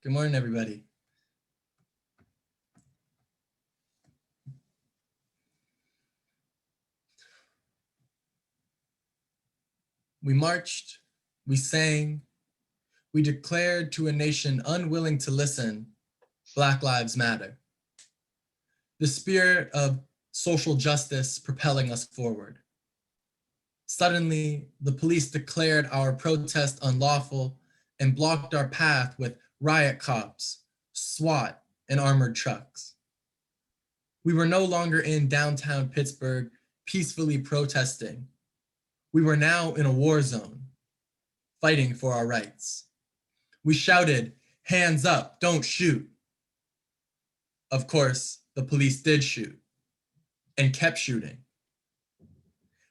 Good morning, everybody. We marched, we sang, we declared to a nation unwilling to listen, Black Lives Matter. The spirit of social justice propelling us forward. Suddenly, the police declared our protest unlawful and blocked our path with riot cops, SWAT, and armored trucks. We were no longer in downtown Pittsburgh peacefully protesting. We were now in a war zone, fighting for our rights. We shouted, "Hands up, don't shoot." Of course, the police did shoot and kept shooting.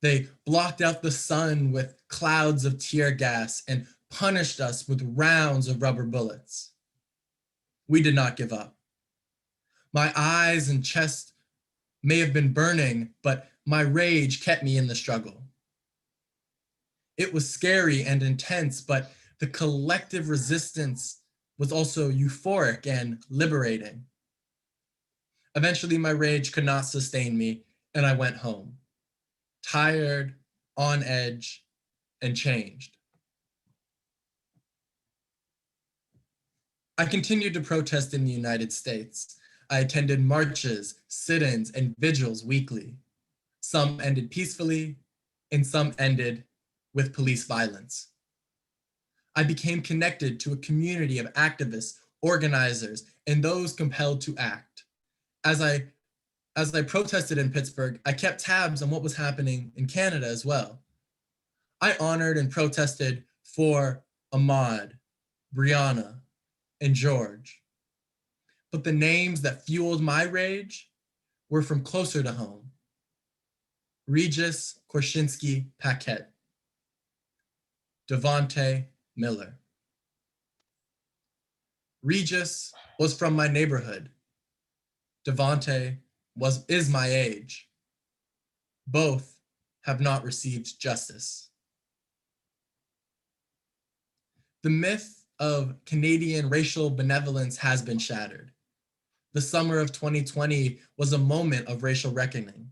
They blocked out the sun with clouds of tear gas and punished us with rounds of rubber bullets. We did not give up. My eyes and chest may have been burning, but my rage kept me in the struggle. It was scary and intense, but the collective resistance was also euphoric and liberating. Eventually, my rage could not sustain me, and I went home, tired, on edge, and changed. I continued to protest in the United States. I attended marches, sit-ins, and vigils weekly. Some ended peacefully, and some ended with police violence. I became connected to a community of activists, organizers, and those compelled to act. As I protested in Pittsburgh, I kept tabs on what was happening in Canada as well. I honored and protested for Ahmaud, Brianna, and George. But the names that fueled my rage were from closer to home. Regis Korshinsky Paquette, Devonte Miller. Regis was from my neighborhood. Devonte is my age. Both have not received justice. The myth of Canadian racial benevolence has been shattered. The summer of 2020 was a moment of racial reckoning.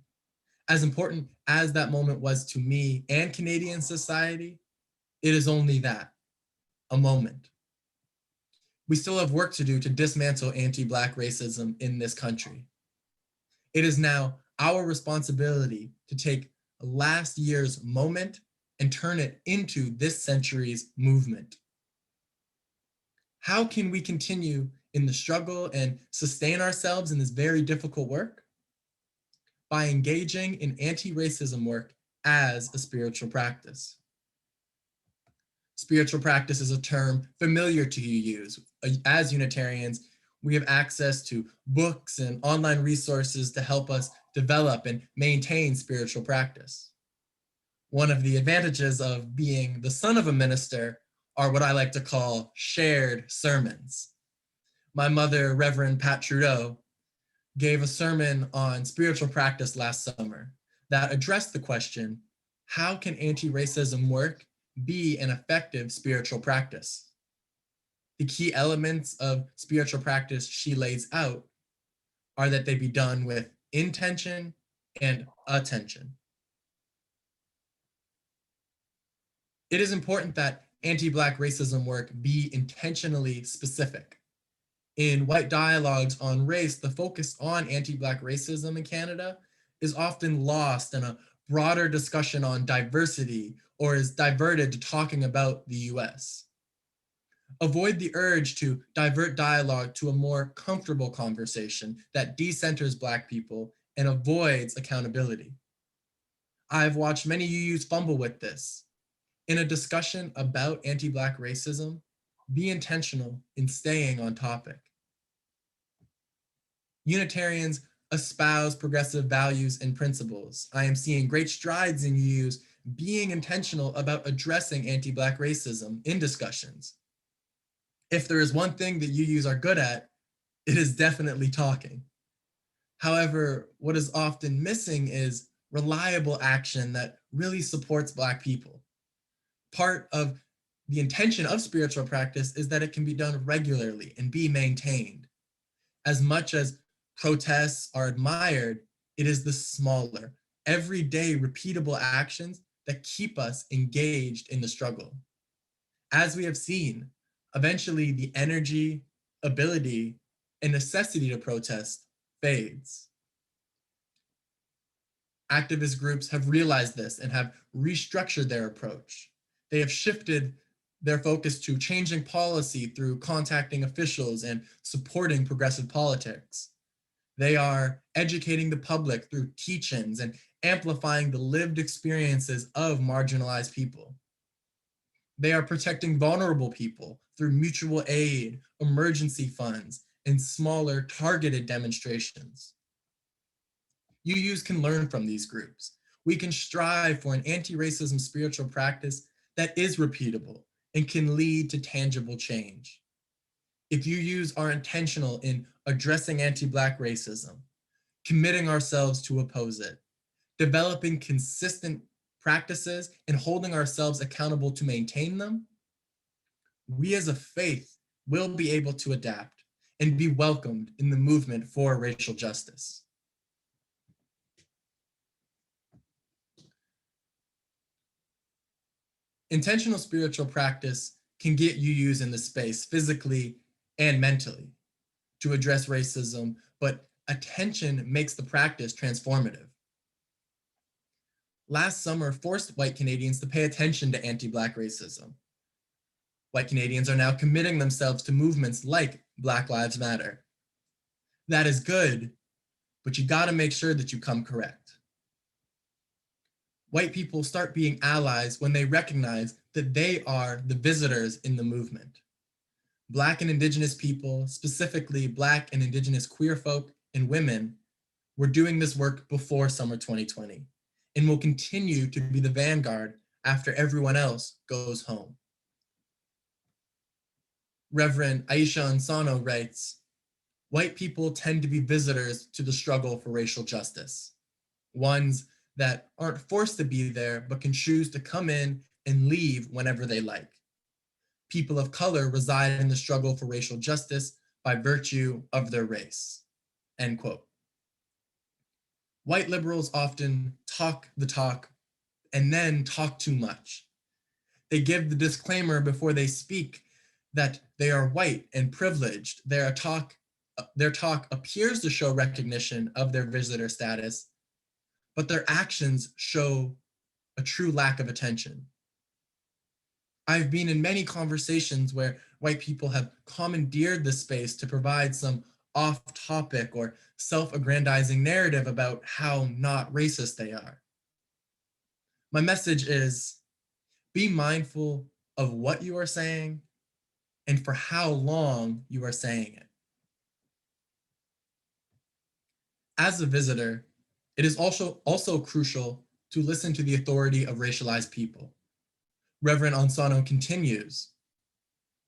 As important as that moment was to me and Canadian society, it is only that, a moment. We still have work to do to dismantle anti-Black racism in this country. It is now our responsibility to take last year's moment and turn it into this century's movement. How can we continue in the struggle and sustain ourselves in this very difficult work? By engaging in anti-racism work as a spiritual practice. Spiritual practice is a term familiar to you. As Unitarians, we have access to books and online resources to help us develop and maintain spiritual practice. One of the advantages of being the son of a minister are what I like to call shared sermons. My mother, Reverend Pat Trudeau, gave a sermon on spiritual practice last summer that addressed the question, how can anti-racism work be an effective spiritual practice? The key elements of spiritual practice she lays out are that they be done with intention and attention. It is important that anti-Black racism work be intentionally specific. In white dialogues on race, the focus on anti-Black racism in Canada is often lost in a broader discussion on diversity or is diverted to talking about the US. Avoid the urge to divert dialogue to a more comfortable conversation that decenters Black people and avoids accountability. I've watched many UUs fumble with this. In a discussion about anti-Black racism, be intentional in staying on topic. Unitarians espouse progressive values and principles. I am seeing great strides in UUs being intentional about addressing anti-Black racism in discussions. If there is one thing that UUs are good at, it is definitely talking. However, what is often missing is reliable action that really supports Black people. Part of The intention of spiritual practice is that it can be done regularly and be maintained. As much as protests are admired, it is the smaller, everyday, repeatable actions that keep us engaged in the struggle. As we have seen, eventually the energy, ability, and necessity to protest fades. Activist groups have realized this and have restructured their approach. They have shifted their focus to changing policy through contacting officials and supporting progressive politics. They are educating the public through teach-ins and amplifying the lived experiences of marginalized people. They are protecting vulnerable people through mutual aid, emergency funds, and smaller targeted demonstrations. UUs can learn from these groups. We can strive for an anti-racism spiritual practice that is repeatable and can lead to tangible change. If UUs are intentional in addressing anti-Black racism, committing ourselves to oppose it, developing consistent practices, and holding ourselves accountable to maintain them, we as a faith will be able to adapt and be welcomed in the movement for racial justice. Intentional spiritual practice can get UUs in the space physically and mentally to address racism, but attention makes the practice transformative. Last summer forced white Canadians to pay attention to anti-Black racism. White Canadians are now committing themselves to movements like Black Lives Matter. That is good, but you gotta make sure that you come correct. White people start being allies when they recognize that they are the visitors in the movement. Black and Indigenous people, specifically Black and Indigenous queer folk and women, were doing this work before summer 2020 and will continue to be the vanguard after everyone else goes home. Reverend Aisha Ansano writes, "White people tend to be visitors to the struggle for racial justice, ones that aren't forced to be there, but can choose to come in and leave whenever they like. People of color reside in the struggle for racial justice by virtue of their race." End quote. White liberals often talk the talk and then talk too much. They give the disclaimer before they speak that they are white and privileged. Their talk appears to show recognition of their visitor status, but their actions show a true lack of attention. I've been in many conversations where white people have commandeered the space to provide some off-topic or self-aggrandizing narrative about how not racist they are. My message is, be mindful of what you are saying and for how long you are saying it. As a visitor, it is also crucial to listen to the authority of racialized people. Reverend Ansano continues,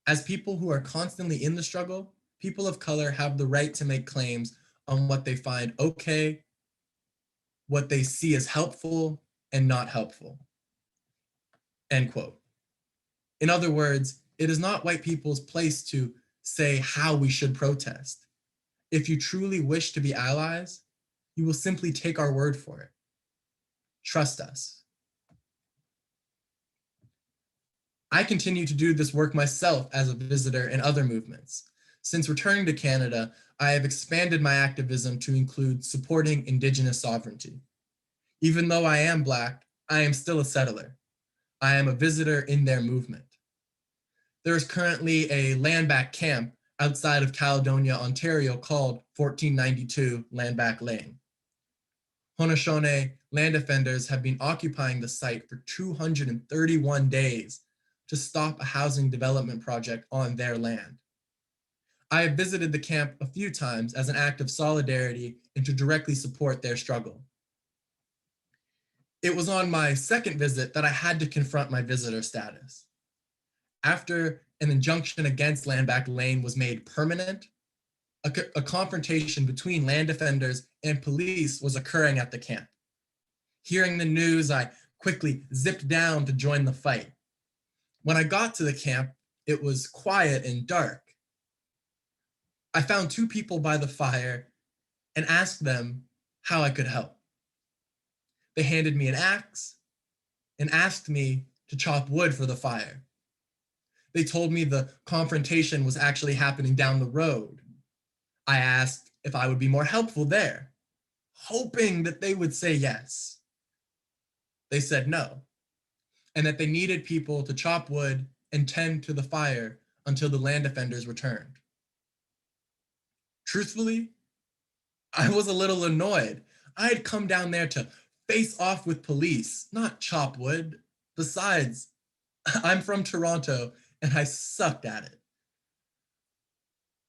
"As people who are constantly in the struggle, people of color have the right to make claims on what they find okay, what they see as helpful and not helpful." End quote. In other words, it is not white people's place to say how we should protest. If you truly wish to be allies, you will simply take our word for it. Trust us. I continue to do this work myself as a visitor in other movements. Since returning to Canada, I have expanded my activism to include supporting Indigenous sovereignty. Even though I am Black, I am still a settler. I am a visitor in their movement. There is currently a land-back camp outside of Caledonia, Ontario called 1492 Landback Lane. Haudenosaunee land defenders have been occupying the site for 231 days to stop a housing development project on their land. I have visited the camp a few times as an act of solidarity and to directly support their struggle. It was on my second visit that I had to confront my visitor status. After an injunction against Landback Lane was made permanent, a confrontation between land defenders and police was occurring at the camp. Hearing the news, I quickly zipped down to join the fight. When I got to the camp, it was quiet and dark. I found two people by the fire and asked them how I could help. They handed me an axe and asked me to chop wood for the fire. They told me the confrontation was actually happening down the road. I asked if I would be more helpful there, hoping that they would say yes. They said no, and that they needed people to chop wood and tend to the fire until the land defenders returned. Truthfully, I was a little annoyed. I had come down there to face off with police, not chop wood. Besides, I'm from Toronto and I sucked at it.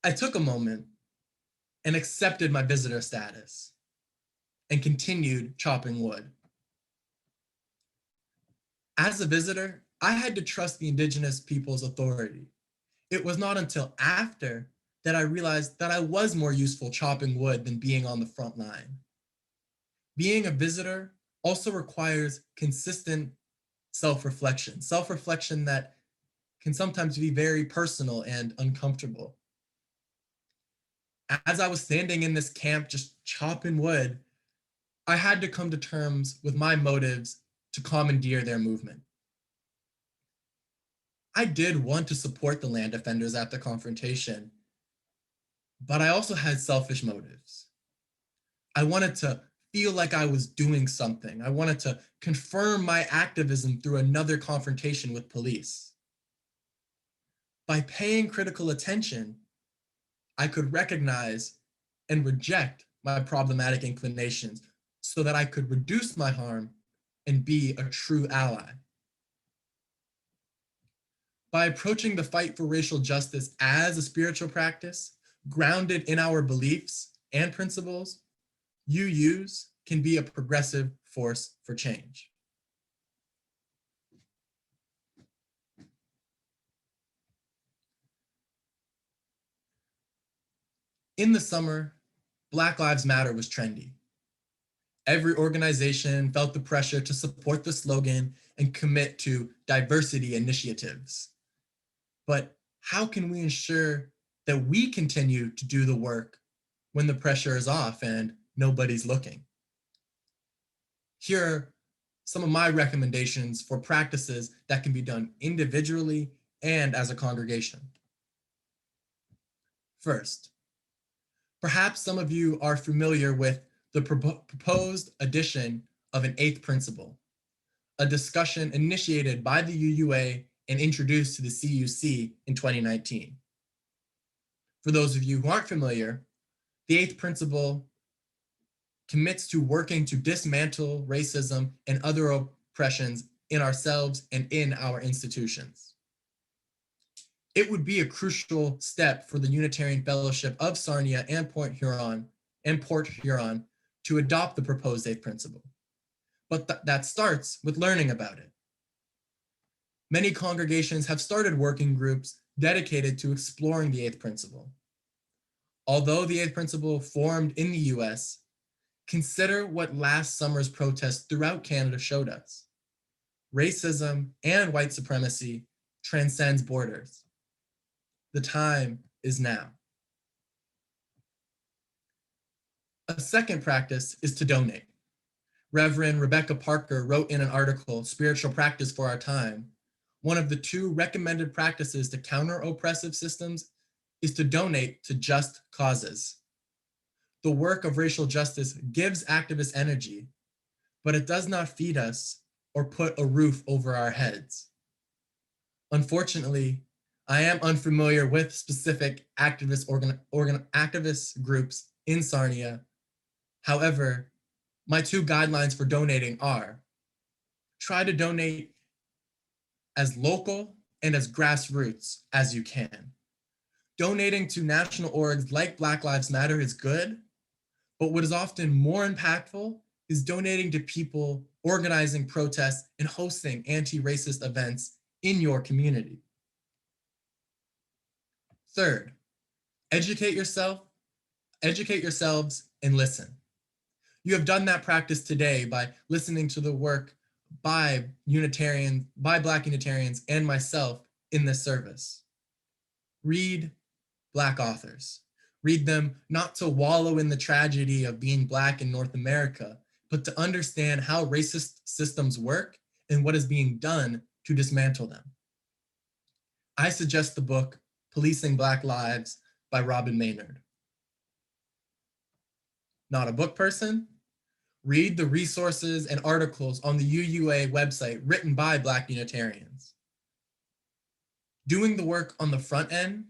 I took a moment and accepted my visitor status and continued chopping wood. As a visitor, I had to trust the Indigenous people's authority. It was not until after that I realized that I was more useful chopping wood than being on the front line. Being a visitor also requires consistent self-reflection that can sometimes be very personal and uncomfortable. As I was standing in this camp just chopping wood, I had to come to terms with my motives to commandeer their movement. I did want to support the land defenders at the confrontation, but I also had selfish motives. I wanted to feel like I was doing something. I wanted to confirm my activism through another confrontation with police. By paying critical attention, I could recognize and reject my problematic inclinations so that I could reduce my harm and be a true ally. By approaching the fight for racial justice as a spiritual practice, grounded in our beliefs and principles, UUs can be a progressive force for change. In the summer, Black Lives Matter was trendy. Every organization felt the pressure to support the slogan and commit to diversity initiatives. But how can we ensure that we continue to do the work when the pressure is off and nobody's looking? Here are some of my recommendations for practices that can be done individually and as a congregation. First, perhaps some of you are familiar with the proposed addition of an eighth principle, a discussion initiated by the UUA and introduced to the CUC in 2019. For those of you who aren't familiar, the eighth principle commits to working to dismantle racism and other oppressions in ourselves and in our institutions. It would be a crucial step for the Unitarian Fellowship of Sarnia and Port Huron to adopt the proposed eighth principle. But that starts with learning about it. Many congregations have started working groups dedicated to exploring the eighth principle. Although the eighth principle formed in the US, consider what last summer's protests throughout Canada showed us. Racism and white supremacy transcends borders. The time is now. A second practice is to donate. Reverend Rebecca Parker wrote in an article, Spiritual Practice for Our Time, one of the two recommended practices to counter oppressive systems is to donate to just causes. The work of racial justice gives activist energy, but it does not feed us or put a roof over our heads. Unfortunately, I am unfamiliar with specific activist groups in Sarnia. However, my two guidelines for donating are: try to donate as local and as grassroots as you can. Donating to national orgs like Black Lives Matter is good, but what is often more impactful is donating to people organizing protests and hosting anti-racist events in your community. Third, educate yourselves, and listen. You have done that practice today by listening to the work by Black Unitarians and myself in this service. Read Black authors. Read them not to wallow in the tragedy of being Black in North America, but to understand how racist systems work and what is being done to dismantle them. I suggest the book Policing Black Lives by Robin Maynard. Not a book person? Read the resources and articles on the UUA website written by Black Unitarians. Doing the work on the front end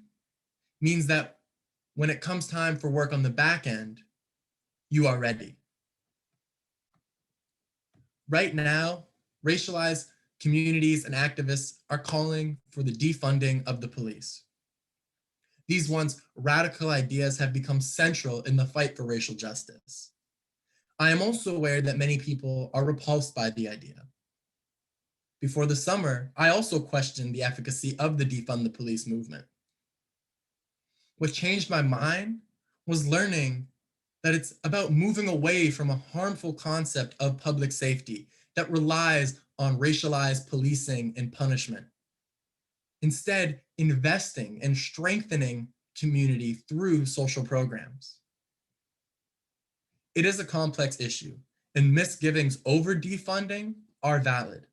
means that when it comes time for work on the back end, you are ready. Right now, racialized communities and activists are calling for the defunding of the police. These once radical ideas have become central in the fight for racial justice. I am also aware that many people are repulsed by the idea. Before the summer, I also questioned the efficacy of the defund the police movement. What changed my mind was learning that it's about moving away from a harmful concept of public safety that relies on racialized policing and punishment. Instead, investing and strengthening community through social programs. It is a complex issue, and misgivings over defunding are valid.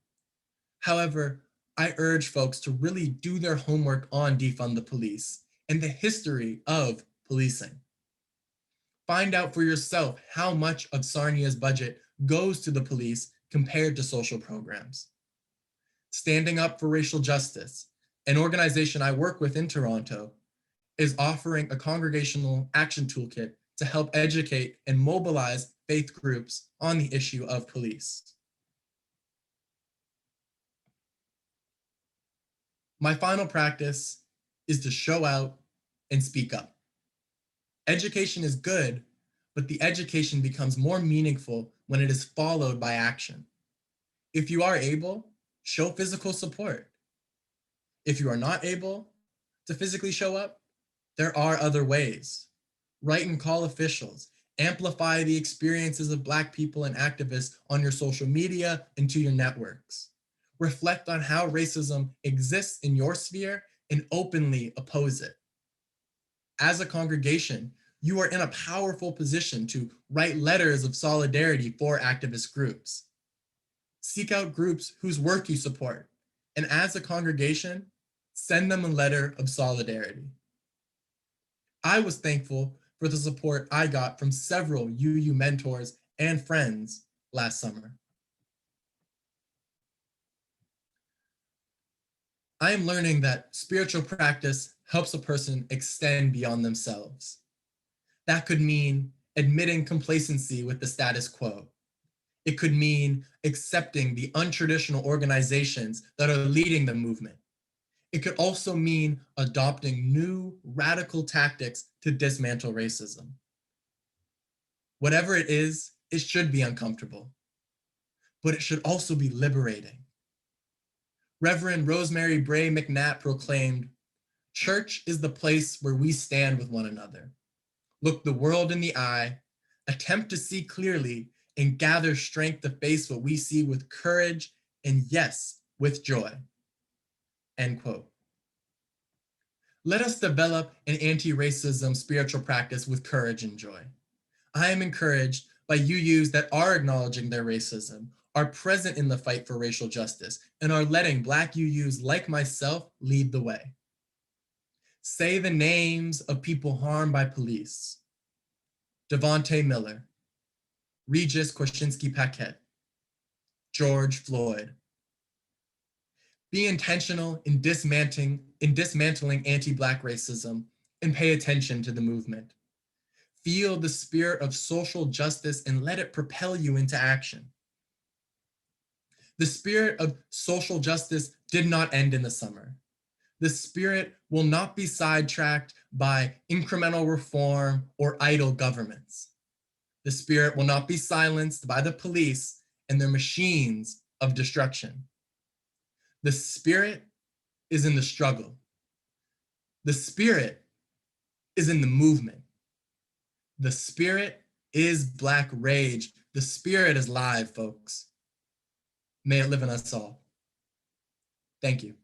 However, I urge folks to really do their homework on defund the police and the history of policing. Find out for yourself how much of Sarnia's budget goes to the police compared to social programs. Standing Up for Racial Justice, an organization I work with in Toronto, is offering a congregational action toolkit to help educate and mobilize faith groups on the issue of police. My final practice is to show out and speak up. Education is good, but the education becomes more meaningful when it is followed by action. If you are able, show physical support. If you are not able to physically show up, there are other ways. Write and call officials. Amplify the experiences of Black people and activists on your social media and to your networks. Reflect on how racism exists in your sphere and openly oppose it. As a congregation, you are in a powerful position to write letters of solidarity for activist groups. Seek out groups whose work you support, and as a congregation, send them a letter of solidarity. I was thankful for the support I got from several UU mentors and friends last summer. I am learning that spiritual practice helps a person extend beyond themselves. That could mean admitting complacency with the status quo. It could mean accepting the untraditional organizations that are leading the movement. It could also mean adopting new radical tactics to dismantle racism. Whatever it is, it should be uncomfortable, but it should also be liberating. Reverend Rosemary Bray McNatt proclaimed, "Church is the place where we stand with one another, look the world in the eye, attempt to see clearly, and gather strength to face what we see with courage and, yes, with joy." End quote. Let us develop an anti-racism spiritual practice with courage and joy. I am encouraged by UUs that are acknowledging their racism, are present in the fight for racial justice, and are letting Black UUs like myself lead the way. Say the names of people harmed by police: Devontae Miller, Regis Kosinski-Paquette, George Floyd. Be intentional in dismantling anti-Black racism and pay attention to the movement. Feel the spirit of social justice and let it propel you into action. The spirit of social justice did not end in the summer. The spirit will not be sidetracked by incremental reform or idle governments. The spirit will not be silenced by the police and their machines of destruction. The spirit is in the struggle. The spirit is in the movement. The spirit is Black rage. The spirit is live, folks. May it live in us all. Thank you.